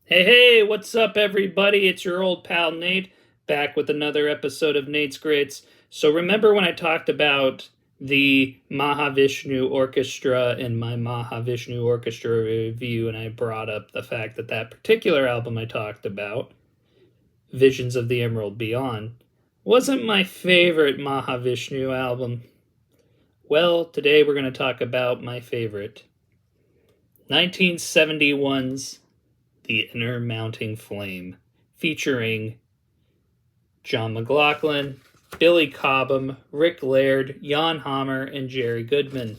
Hey, what's up, everybody? It's your old pal Nate, back with another episode of Nate's Greats. So, remember when I talked about the Mahavishnu Orchestra in my Mahavishnu Orchestra review, and I brought up the fact that that particular album I talked about, Visions of the Emerald Beyond, wasn't my favorite Mahavishnu album? Well, today we're going to talk about my favorite, 1971's The Inner Mounting Flame, featuring John McLaughlin, Billy Cobham, Rick Laird, Jan Hammer, and Jerry Goodman.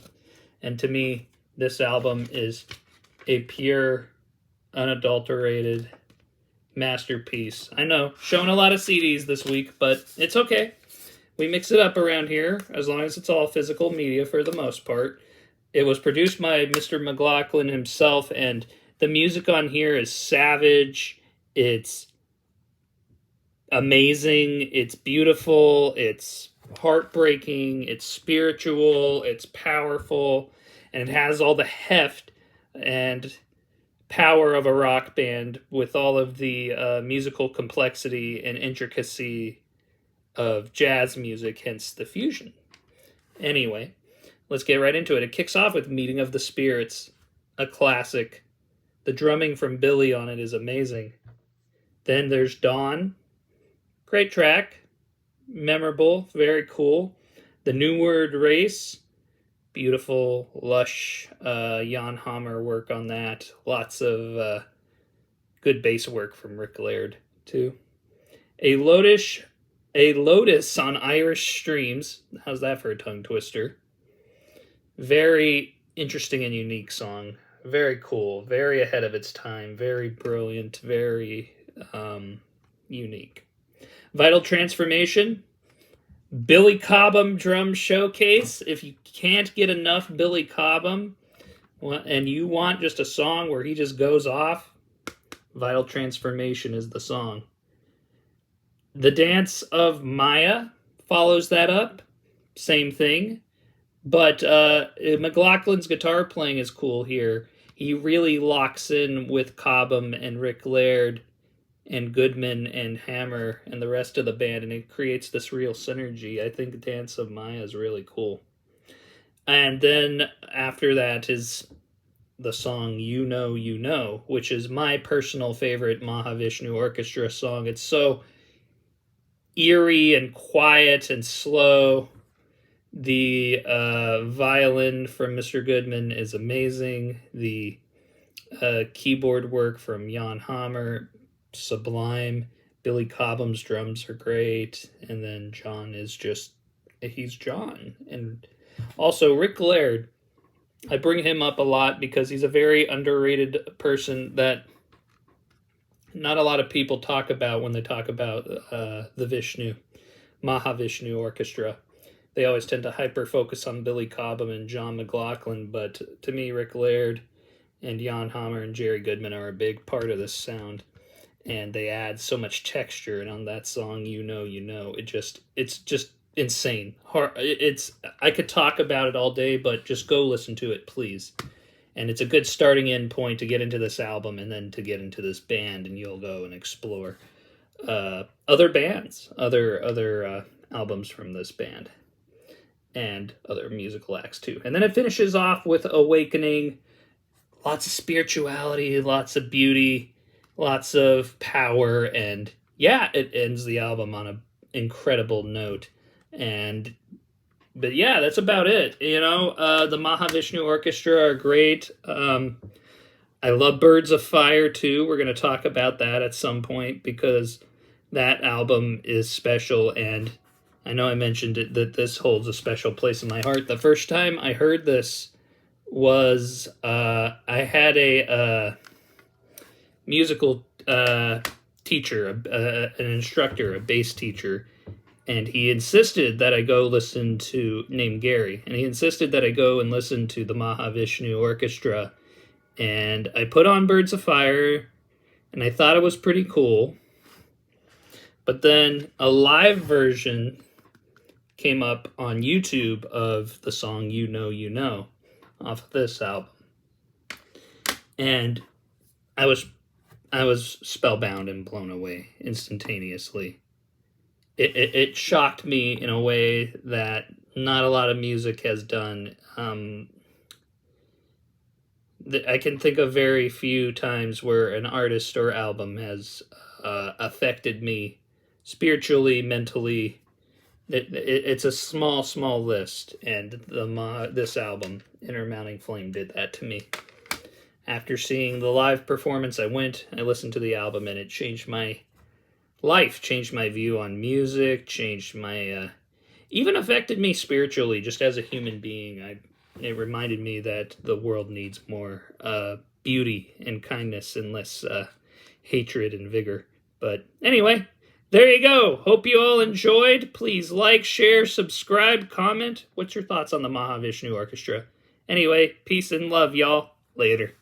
And to me, this album is a pure, unadulterated masterpiece. I know, showing a lot of CDs this week, but it's okay. We mix it up around here, as long as it's all physical media for the most part. It was produced by Mr. McLaughlin himself, and the music on here is savage. It's amazing. It's beautiful. It's heartbreaking. It's spiritual. It's powerful. And it has all the heft and power of a rock band with all of the musical complexity and intricacy of jazz music, hence the fusion. Anyway, let's get right into it. It kicks off with Meeting of the Spirits, a classic. The drumming from Billy on it is amazing. Then there's Dawn. Great track. Memorable. Very cool. The New Word Race. Beautiful, lush Jan Hammer work on that. Lots of good bass work from Rick Laird, too. A Lotus on Irish Streams. How's that for a tongue twister? Very interesting and unique song. Very cool. Very ahead of its time. Very brilliant. Very unique. Vital Transformation. Billy Cobham drum showcase. If you can't get enough Billy Cobham and you want just a song where he just goes off, Vital Transformation is the song. The Dance of Maya follows that up. Same thing. But McLaughlin's guitar playing is cool here. He really locks in with Cobham and Rick Laird and Goodman and Hammer and the rest of the band, and it creates this real synergy. I think Dance of Maya is really cool. And then after that is the song You Know, which is my personal favorite Mahavishnu Orchestra song. It's so eerie and quiet and slow. The violin from Mr. Goodman is amazing. The keyboard work from Jan Hammer, sublime. Billy Cobham's drums are great. And then John is just, he's John. And also Rick Laird, I bring him up a lot because he's a very underrated person that not a lot of people talk about when they talk about the Mahavishnu Orchestra. They always tend to hyper-focus on Billy Cobham and John McLaughlin, but to me, Rick Laird and Jan Hammer and Jerry Goodman are a big part of this sound, and they add so much texture. And on that song, You Know, it's just insane. I could talk about it all day, but just go listen to it, please. And it's a good starting in point to get into this album and then to get into this band, and you'll go and explore other bands, other albums from this band, and other musical acts too. And then it finishes off with Awakening. Lots of spirituality, lots of beauty, lots of power, and yeah, it ends the album on an incredible note. But yeah, that's about it. The Mahavishnu Orchestra are great. I love Birds of Fire too. We're going to talk about that at some point because that album is special, and I know I mentioned it, that this holds a special place in my heart. The first time I heard this was I had a musical teacher, an instructor, a bass teacher, and he insisted that I go listen to, named Gary, and he insisted that I go and listen to the Mahavishnu Orchestra, and I put on Birds of Fire, and I thought it was pretty cool, but then a live version came up on YouTube of the song You Know off of this album. And I was I was spellbound and blown away instantaneously. It shocked me in a way that not a lot of music has done. I can think of very few times where an artist or album has affected me spiritually, mentally. It's a small list, and this album, Intermounting Flame, did that to me. After seeing the live performance, I listened to the album, and it changed my life, changed my view on music, changed my, even affected me spiritually, just as a human being. It reminded me that the world needs more beauty and kindness and less hatred and vigor. But anyway, there you go. Hope you all enjoyed. Please like, share, subscribe, comment. What's your thoughts on the Mahavishnu Orchestra? Anyway, peace and love, y'all. Later.